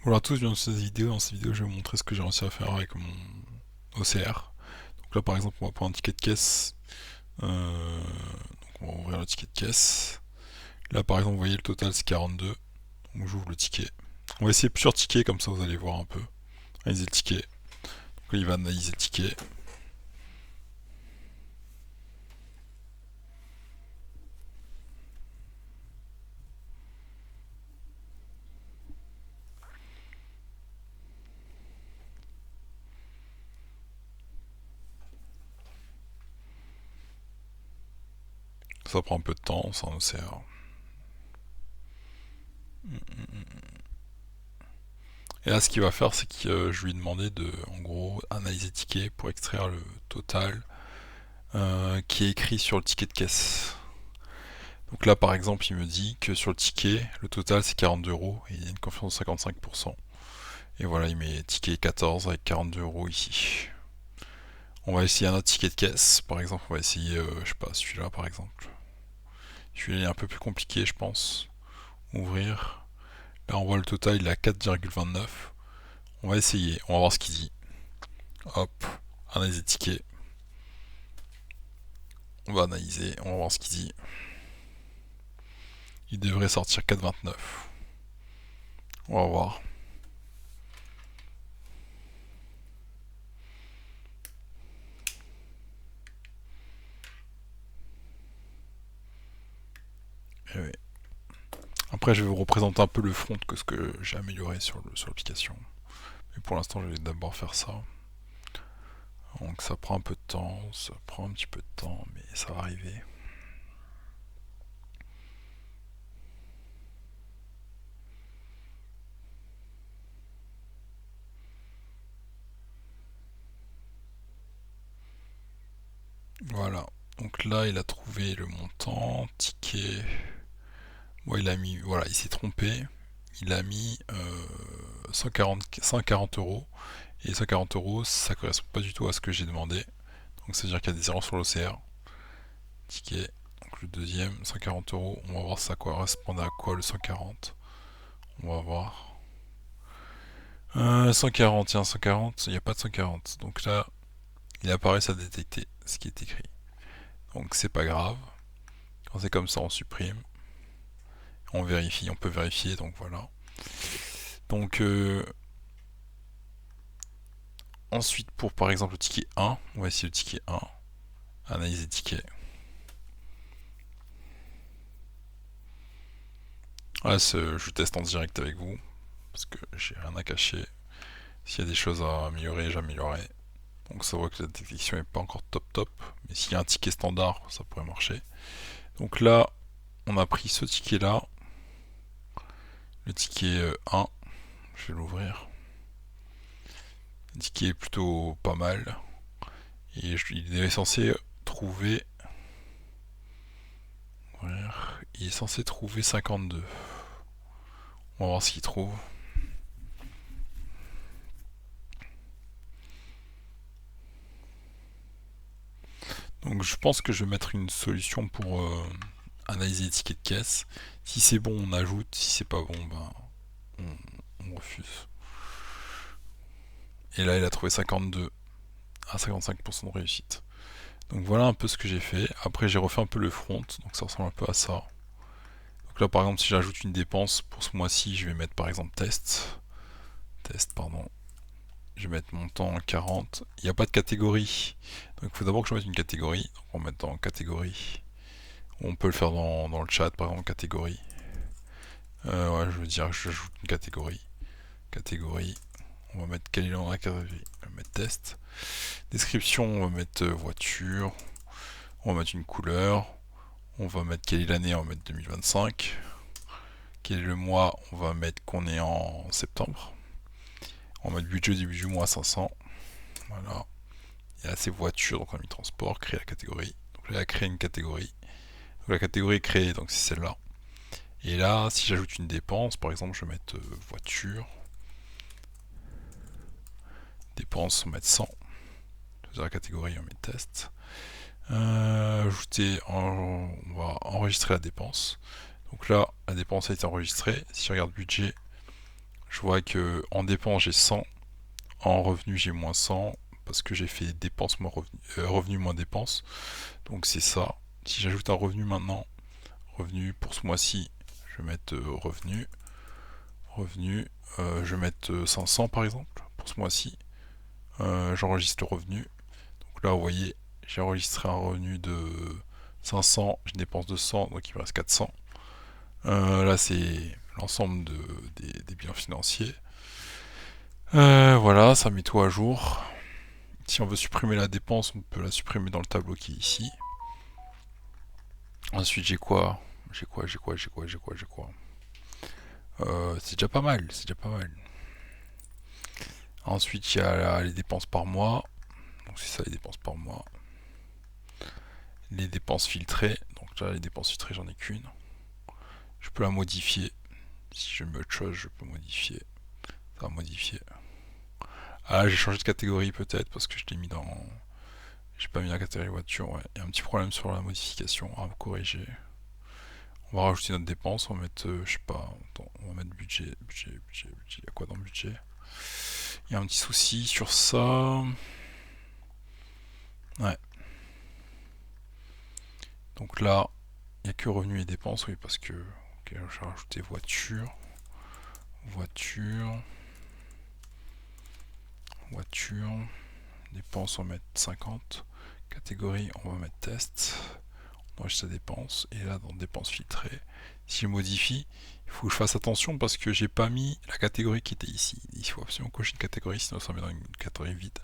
Bonjour à tous, bienvenue sur cette vidéo. Dans cette vidéo, je vais vous montrer ce que j'ai réussi à faire avec mon OCR. Donc là, par exemple, on va prendre un ticket de caisse. Donc on va ouvrir le ticket de caisse. Là, par exemple, vous voyez, le total c'est 42. Donc j'ouvre le ticket. On va essayer plusieurs tickets, comme ça vous allez voir un peu. Analyser le ticket. Donc là, il va analyser le ticket. Ça prend un peu de temps, c'est un OCR. Et là, ce qu'il va faire, c'est que je lui ai demandé de, en gros, analyser le ticket pour extraire le total qui est écrit sur le ticket de caisse. Donc là, par exemple, il me dit que sur le ticket, le total c'est 42 euros et il y a une confiance de 55%. Et voilà, il met ticket 14 avec 42 euros ici. On va essayer un autre ticket de caisse. Par exemple, on va essayer, je sais pas, celui-là par exemple. Celui-là est un peu plus compliqué, je pense. Ouvrir. Là, on voit le total, il est à 4,29. On va essayer, on va voir ce qu'il dit. Hop, analyser ticket. On va analyser, on va voir ce qu'il dit. Il devrait sortir 4,29. On va voir. Eh oui. Après, je vais vous représenter un peu le front que ce que j'ai amélioré sur l'application. Mais pour l'instant, je vais d'abord faire ça. Donc ça prend un peu de temps, ça prend un petit peu de temps, mais ça va arriver. Voilà. Donc là, il a trouvé le montant, ticket. Bon, il a mis, voilà, il s'est trompé. Il a mis 140 euros. Et 140 euros, ça correspond pas du tout à ce que j'ai demandé. Donc ça veut dire qu'il y a des erreurs sur l'OCR. Ticket. Donc le deuxième, 140 euros. On va voir ça correspond à quoi le 140. On va voir. 140, tiens, 140, il n'y a pas de 140. Donc là, il apparaît ça détecté, ce qui est écrit. Donc c'est pas grave. Quand c'est comme ça, on supprime. On vérifie, on peut vérifier, donc voilà. Donc ensuite, pour par exemple le ticket 1, on va essayer le ticket 1. Analyser ticket. Là, je teste en direct avec vous, parce que j'ai rien à cacher. S'il y a des choses à améliorer, j'améliorerai. Donc ça voit que la détection n'est pas encore top top, mais s'il y a un ticket standard, ça pourrait marcher. Donc là, on a pris ce ticket là, le ticket 1, je vais l'ouvrir. Le ticket est plutôt pas mal. Et il est censé trouver. Il est censé trouver 52. On va voir ce qu'il trouve. Donc je pense que je vais mettre une solution pour analyser les tickets de caisse. Si c'est bon, on ajoute. Si c'est pas bon, ben on refuse. Et là, il a trouvé 52 à 55% de réussite. Donc voilà un peu ce que j'ai fait. Après, j'ai refait un peu le front, donc ça ressemble un peu à ça. Donc là, par exemple, si j'ajoute une dépense pour ce mois-ci, je vais mettre par exemple test. Test, pardon. Je vais mettre montant en 40. Il n'y a pas de catégorie. Donc il faut d'abord que je mette une catégorie. Donc on va mettre dans catégorie. On peut le faire dans le chat, par exemple, catégorie. Ouais, je veux dire que j'ajoute une catégorie. Catégorie. On va mettre quel est dans la catégorie. On va mettre test. Description, on va mettre voiture. On va mettre une couleur. On va mettre quelle est l'année, on va mettre 2025. Quel est le mois, on va mettre qu'on est en septembre. On va mettre budget début du mois 500. Voilà. Il y a ces voitures, donc on a mis transport, créer la catégorie. Donc là, il a créé une catégorie. Donc la catégorie est créée, donc c'est celle-là. Et là, si j'ajoute une dépense, par exemple, je vais mettre voiture. Dépense, on va mettre 100. Dans la catégorie, on met test. Ajouter, on va enregistrer la dépense. Donc là, la dépense a été enregistrée. Si je regarde budget, je je vois que en dépenses j'ai 100, en revenus j'ai moins 100, parce que j'ai fait dépenses moins revenus, revenus moins dépenses. Donc c'est ça. Si j'ajoute un revenu maintenant, revenu pour ce mois-ci, je vais mettre revenu, je vais mettre 500 par exemple, pour ce mois-ci. J'enregistre le revenu. Donc là, vous voyez, j'ai enregistré un revenu de 500, je dépense 200, donc il me reste 400. Là, c'est l'ensemble des biens financiers. Voilà, ça met tout à jour. Si on veut supprimer la dépense, on peut la supprimer dans le tableau qui est ici. Ensuite, j'ai quoi? J'ai quoi? C'est déjà pas mal, c'est déjà pas mal. Ensuite, il y a les dépenses par mois. Donc c'est ça les dépenses par mois. Les dépenses filtrées. Donc là, les dépenses filtrées, j'en ai qu'une. Je peux la modifier. Si je mets autre chose, je peux modifier. Ça va modifier. Ah, j'ai changé de catégorie peut-être parce que je l'ai mis dans. J'ai pas mis la catégorie voiture. Ouais. Il y a un petit problème sur la modification à corriger. On va rajouter notre dépense. On va mettre, je sais pas. Attends, on va mettre budget. Il y a quoi dans le budget? Il y a un petit souci sur ça. Ouais. Donc là, il n'y a que revenus et dépenses, oui, parce que. Ok, je vais rajouter voiture. Voiture. Dépenses, on va mettre 50. Catégorie, on va mettre test. On enregistre la dépense. Et là, dans dépenses filtrées, si je modifie, il faut que je fasse attention parce que j'ai pas mis la catégorie qui était ici. Il faut absolument cocher une catégorie, sinon ça met dans une catégorie vide.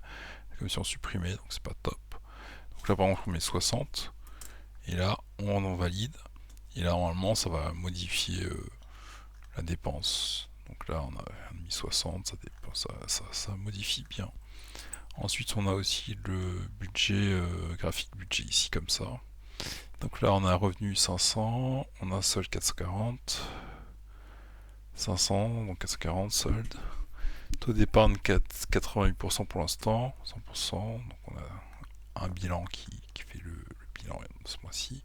C'est comme si on supprimait, donc c'est pas top. Donc là, par exemple, on met 60. Et là, on en valide. Et là, normalement, ça va modifier la dépense. Donc là, on a mis 60, ça modifie bien. Ensuite, on a aussi le budget graphique budget ici, comme ça. Donc là, on a un revenu 500, on a un solde 440, 500, donc 440 solde. Taux d'épargne 88% pour l'instant, 100%. Donc on a un bilan qui fait le bilan de ce mois-ci.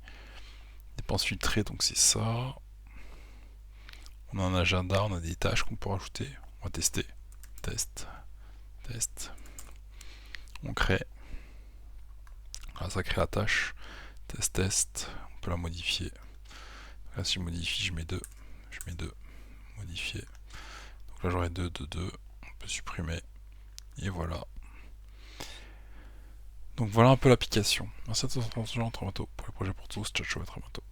Dépenses filtrées, donc c'est ça. On a un agenda, on a des tâches qu'on peut rajouter. On va tester. Test. On crée. Là, ça crée la tâche. Test. On peut la modifier. Là, si je modifie, je mets 2. Modifier. Donc là, j'aurai 2. On peut supprimer. Et voilà. Donc voilà un peu l'application. Merci à tous, on se retrouve bientôt pour les projets pour tous. Ciao, ciao, à très bientôt.